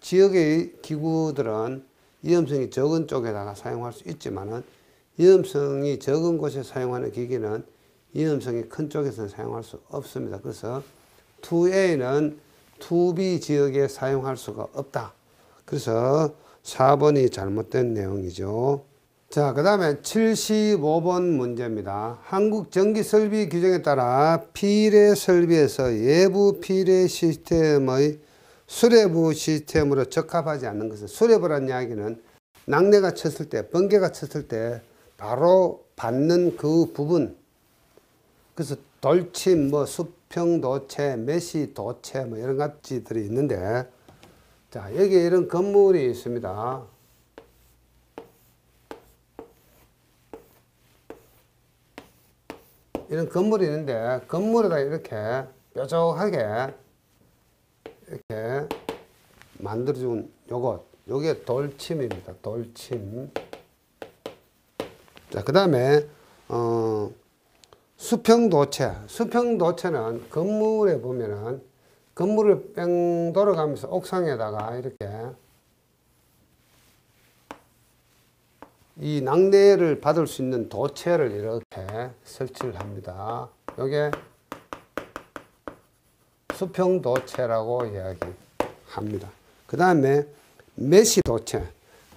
지역의 기구들은 위험성이 적은 쪽에다가 사용할 수 있지만은 위험성이 적은 곳에 사용하는 기기는 위험성이 큰 쪽에서는 사용할 수 없습니다. 그래서 2A는 2B 지역에 사용할 수가 없다. 그래서 4번이 잘못된 내용이죠. 자, 그 다음에 75번 문제입니다. 한국전기설비 규정에 따라 피례 설비에서 외부 피례 시스템의 수레부 시스템으로 적합하지 않는 것은, 수레부라는 이야기는 낙뢰가 쳤을 때, 번개가 쳤을 때 바로 받는 그 부분, 그래서 돌침, 뭐 수평도체, 메시도체 뭐 이런 가지들이 있는데, 자, 여기에 이런 건물이 있습니다. 이런 건물이 있는데 건물에다 이렇게 뾰족하게 이렇게 만들어준 요게 돌침입니다. 돌침. 자, 그 다음에 수평도체. 수평도체는 건물에 보면은 건물을 뺑 돌아가면서 옥상에다가 이렇게 이 낙뢰를 받을 수 있는 도체를 이렇게 설치를 합니다. 이게 수평 도체라고 이야기합니다. 그 다음에 메시 도체.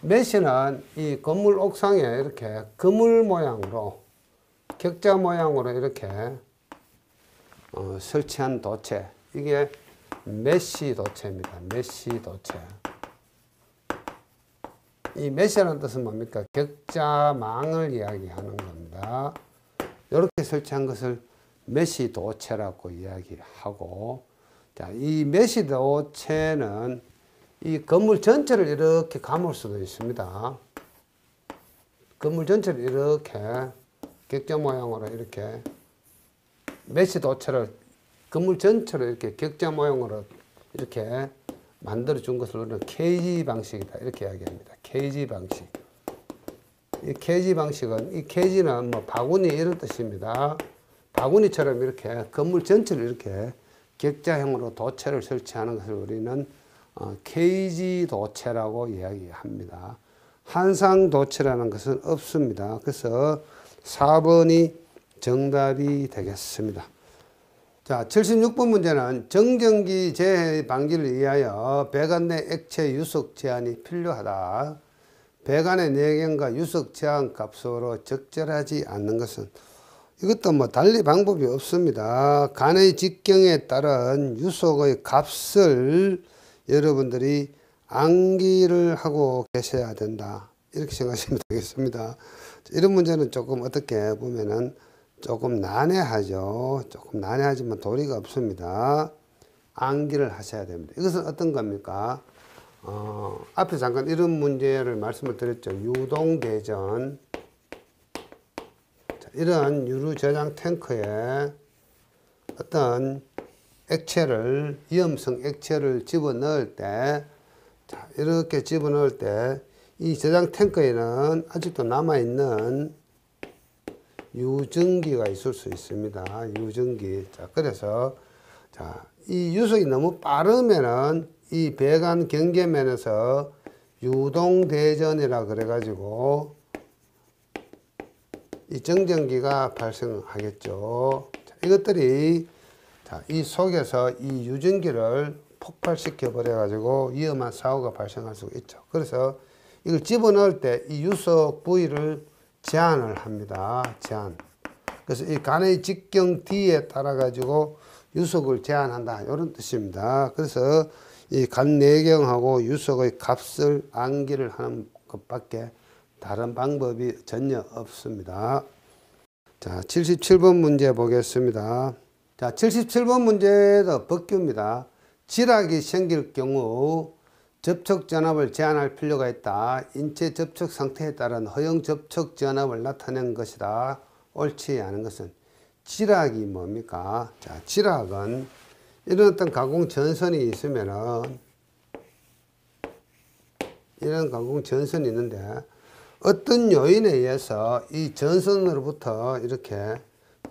메시는 이 건물 옥상에 이렇게 그물 모양으로, 격자 모양으로 이렇게 설치한 도체. 이게 메시 도체입니다. 메시 도체. 이 메시라는 뜻은 뭡니까? 격자망을 이야기하는 겁니다. 이렇게 설치한 것을 메시 도체라고 이야기하고, 자, 이 메시 도체는 이 건물 전체를 이렇게 감을 수도 있습니다. 건물 전체를 이렇게 격자 모양으로 이렇게 메시 도체를 건물 전체를 이렇게 격자 모양으로 이렇게 만들어 준 것을 우리는 KG 방식이다 이렇게 이야기합니다. KG 방식. 이 KG 방식은, 이 KG는 뭐 바구니 이런 뜻입니다. 바구니처럼 이렇게 건물 전체를 이렇게 격자형으로 도체를 설치하는 것을 우리는 KG 도체라고 이야기합니다. 한상 도체라는 것은 없습니다. 그래서 4번이 정답이 되겠습니다. 자, 76번 문제는 정전기 재해 방지를 위하여 배관 내 액체 유속 제한이 필요하다. 배관의 내경과 유속 제한 값으로 적절하지 않는 것은, 이것도 뭐 달리 방법이 없습니다. 간의 직경에 따른 유속의 값을 여러분들이 암기를 하고 계셔야 된다. 이렇게 생각하시면 되겠습니다. 이런 문제는 조금 어떻게 보면은 조금 난해하죠. 조금 난해하지만 도리가 없습니다. 암기를 하셔야 됩니다. 이것은 어떤 겁니까? 앞에 잠깐 이런 문제를 말씀을 드렸죠. 유동대전. 자, 이런 유류 저장 탱크에 어떤 액체를, 위험성 액체를 집어넣을 때, 자, 이렇게 집어넣을 때 이 저장 탱크에는 아직도 남아있는 유증기가 있을 수 있습니다. 유증기. 자, 그래서, 자, 이 유속이 너무 빠르면은 이 배관 경계면에서 유동대전이라 그래가지고 이 정전기가 발생하겠죠. 자, 이것들이, 자, 이 속에서 이 유증기를 폭발시켜 버려가지고 위험한 사고가 발생할 수가 있죠. 그래서 이걸 집어넣을 때 이 유속 부위를 제한을 합니다. 제한. 그래서 이 간의 직경 D에 따라 가지고 유속을 제한한다. 이런 뜻입니다. 그래서 이 간 내경하고 유속의 값을 암기를 하는 것밖에 다른 방법이 전혀 없습니다. 자, 77번 문제 보겠습니다. 자, 77번 문제도 법규입니다. 지락이 생길 경우 접촉 전압을 제한할 필요가 있다. 인체 접촉 상태에 따른 허용 접촉 전압을 나타낸 것이다. 옳지 않은 것은, 지락이 뭡니까? 자, 지락은 이런 어떤 가공 전선이 있으면은, 이런 가공 전선이 있는데 어떤 요인에 의해서 이 전선으로부터 이렇게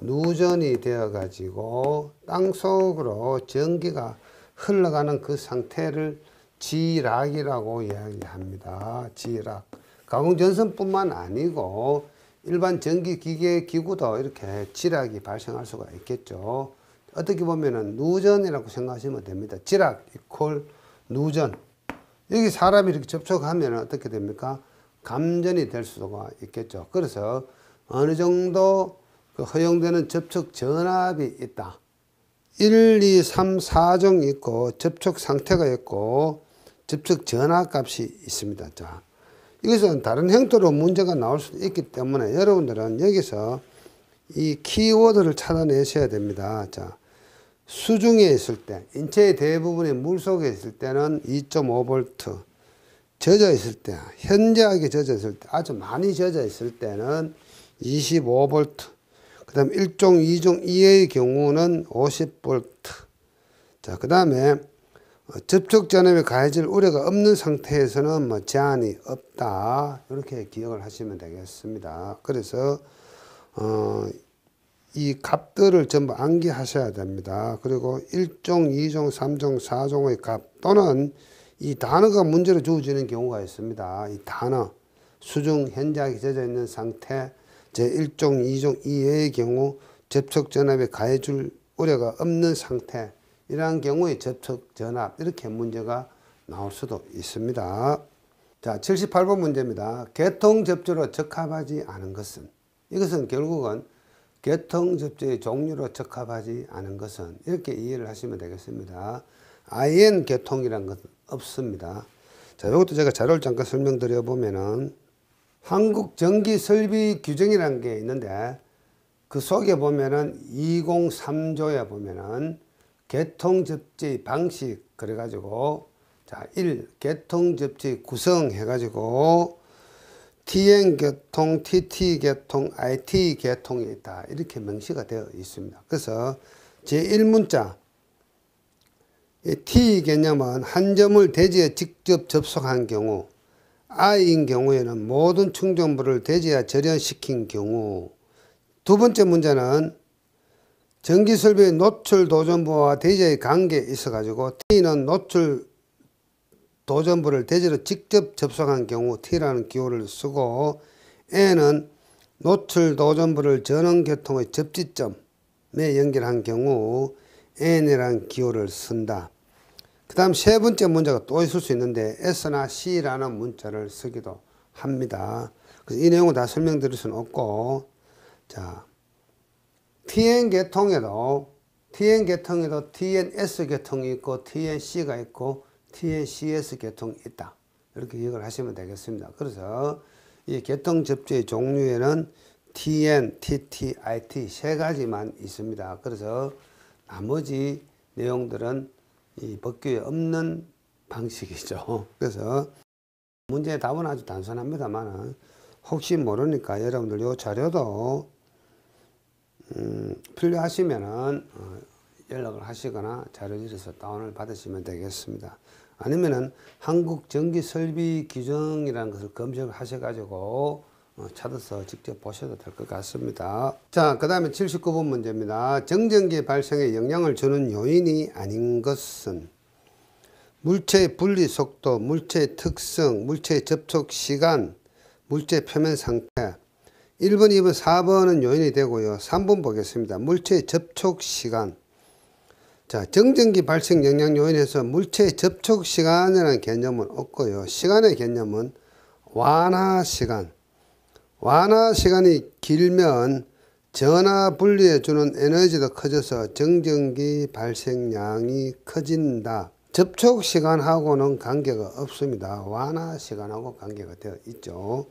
누전이 되어 가지고 땅 속으로 전기가 흘러가는 그 상태를 지락이라고 이야기합니다. 지락. 가공전선뿐만 아니고 일반 전기기계 기구도 이렇게 지락이 발생할 수가 있겠죠. 어떻게 보면은 누전이라고 생각하시면 됩니다. 지락 이퀄 누전. 여기 사람이 이렇게 접촉하면 어떻게 됩니까? 감전이 될 수가 있겠죠. 그래서 어느 정도 그 허용되는 접촉 전압이 있다. 1, 2, 3, 4종 있고 접촉 상태가 있고 접촉 전압 값이 있습니다. 자, 이것은 다른 형태로 문제가 나올 수도 있기 때문에 여러분들은 여기서 이 키워드를 찾아내셔야 됩니다. 자, 수중에 있을 때, 인체의 대부분이 물속에 있을 때는 2.5V, 젖어 있을 때, 현저하게 젖어 있을 때, 아주 많이 젖어 있을 때는 25V, 그 다음에 1종, 2종 이하의 경우는 50V. 자, 그 다음에 접촉 전압에 가해질 우려가 없는 상태에서는 뭐 제한이 없다. 이렇게 기억을 하시면 되겠습니다. 그래서 이 값들을 전부 암기하셔야 됩니다. 그리고 1종, 2종, 3종, 4종의 값 또는 이 단어가 문제로 주어지는 경우가 있습니다. 이 단어, 수중 현저하게 젖어 있는 상태, 제1종, 2종 이외의 경우 접촉 전압에 가해줄 우려가 없는 상태, 이러한 경우에 접촉 전압, 이렇게 문제가 나올 수도 있습니다. 자, 78번 문제입니다. 개통접조로 적합하지 않은 것은, 이것은 결국은 개통접조의 종류로 적합하지 않은 것은, 이렇게 이해를 하시면 되겠습니다. IN 개통이란 것은 없습니다. 자, 이것도 제가 자료를 잠깐 설명드려 보면은 한국 전기 설비 규정이라는 게 있는데, 그 속에 보면은 203조에 보면은 개통접지의 방식 그래가지고, 자, 1. 개통접지 구성 해가지고 TN개통, TT개통, IT개통이 있다, 이렇게 명시가 되어 있습니다. 그래서 제1문자 T 개념은 한 점을 대지에 직접 접속한 경우, I인 경우에는 모든 충전부를 대지에 절연시킨 경우, 두 번째 문제는 전기설비의 노출 도전부와 대지의 관계에 있어 가지고 T는 노출 도전부를 대지로 직접 접속한 경우 T라는 기호를 쓰고, N은 노출 도전부를 전원계통의 접지점에 연결한 경우 N이라는 기호를 쓴다. 그 다음 세 번째 문제가 또 있을 수 있는데 S나 C라는 문자를 쓰기도 합니다. 그래서 이 내용을 다 설명드릴 수는 없고, 자, TN계통에도 TNS계통이 있고 TNC가 있고 TNCS 계통이 있다, 이렇게 기억을 하시면 되겠습니다. 그래서 이 계통 접지의 종류에는 TN, TT, IT 세 가지만 있습니다. 그래서 나머지 내용들은 이 법규에 없는 방식이죠. 그래서 문제의 답은 아주 단순합니다만, 혹시 모르니까 여러분들 이 자료도 필요하시면은 연락을 하시거나 자료실에서 다운을 받으시면 되겠습니다. 아니면은 한국전기설비규정이라는 것을 검색을 하셔가지고 찾아서 직접 보셔도 될 것 같습니다. 자, 그 다음에 79번 문제입니다. 정전기 발생에 영향을 주는 요인이 아닌 것은 물체의 분리 속도, 물체의 특성, 물체의 접촉 시간, 물체의 표면 상태. 1번, 2번, 4번은 요인이 되고요. 3번 보겠습니다. 물체의 접촉 시간. 자, 정전기 발생 영향 요인에서 물체의 접촉 시간이라는 개념은 없고요. 시간의 개념은 완화 시간. 완화 시간이 길면 전하 분리해 주는 에너지도 커져서 정전기 발생량이 커진다. 접촉 시간하고는 관계가 없습니다. 완화 시간하고 관계가 되어 있죠.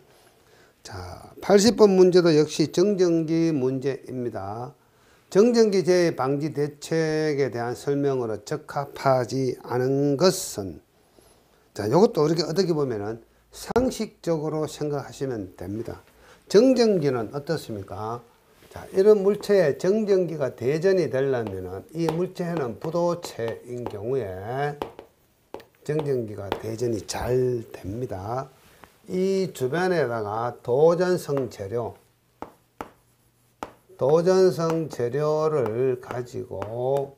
자, 80번 문제도 역시 정전기 문제입니다. 정전기 재해 방지 대책에 대한 설명으로 적합하지 않은 것은, 자, 이것도 이렇게 어떻게 보면은 상식적으로 생각하시면 됩니다. 정전기는 어떻습니까? 자, 이런 물체에 정전기가 대전이 되려면은 이 물체는 부도체인 경우에 정전기가 대전이 잘 됩니다. 이 주변에다가 도전성 재료를 가지고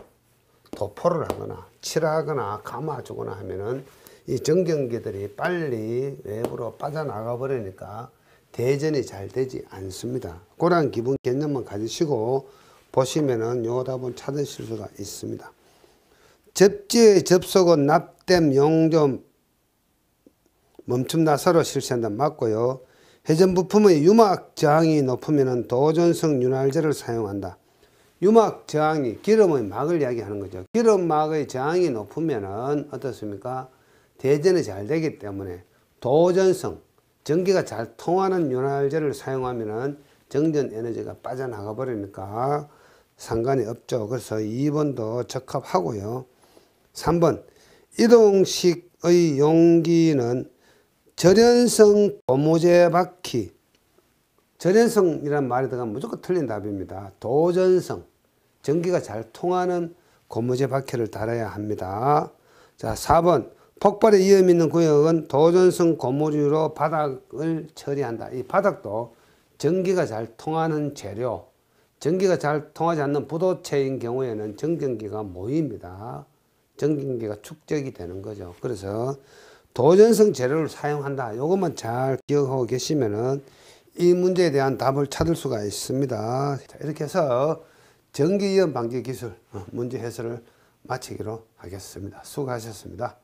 도포를 하거나 칠하거나 감아주거나 하면은 이 정전기들이 빨리 외부로 빠져나가 버리니까 대전이 잘 되지 않습니다. 그런 기본 개념만 가지시고 보시면은 요 답은 찾으실 수가 있습니다. 접지의 접속은 납땜, 용접, 멈춤 나사로 실시한다. 맞고요. 회전 부품의 유막 저항이 높으면 도전성 윤활제를 사용한다. 유막 저항이 기름의 막을 이야기하는 거죠. 기름막의 저항이 높으면 어떻습니까? 대전이 잘 되기 때문에 도전성, 전기가 잘 통하는 윤활제를 사용하면 정전 에너지가 빠져나가 버리니까 상관이 없죠. 그래서 2번도 적합하고요. 3번, 이동식의 용기는 절연성 고무재 바퀴. 절연성이란 말이 들어가면 무조건 틀린 답입니다. 도전성, 전기가 잘 통하는 고무재 바퀴를 달아야 합니다. 자, 4번, 폭발의 위험 있는 구역은 도전성 고무류로 바닥을 처리한다. 이 바닥도 전기가 잘 통하는 재료, 전기가 잘 통하지 않는 부도체인 경우에는 정전기가 모입니다. 정전기가 축적이 되는 거죠. 그래서 도전성 재료를 사용한다. 이것만 잘 기억하고 계시면은 이 문제에 대한 답을 찾을 수가 있습니다. 자, 이렇게 해서 전기이on 방지 기술 문제 해설을 마치기로 하겠습니다. 수고하셨습니다.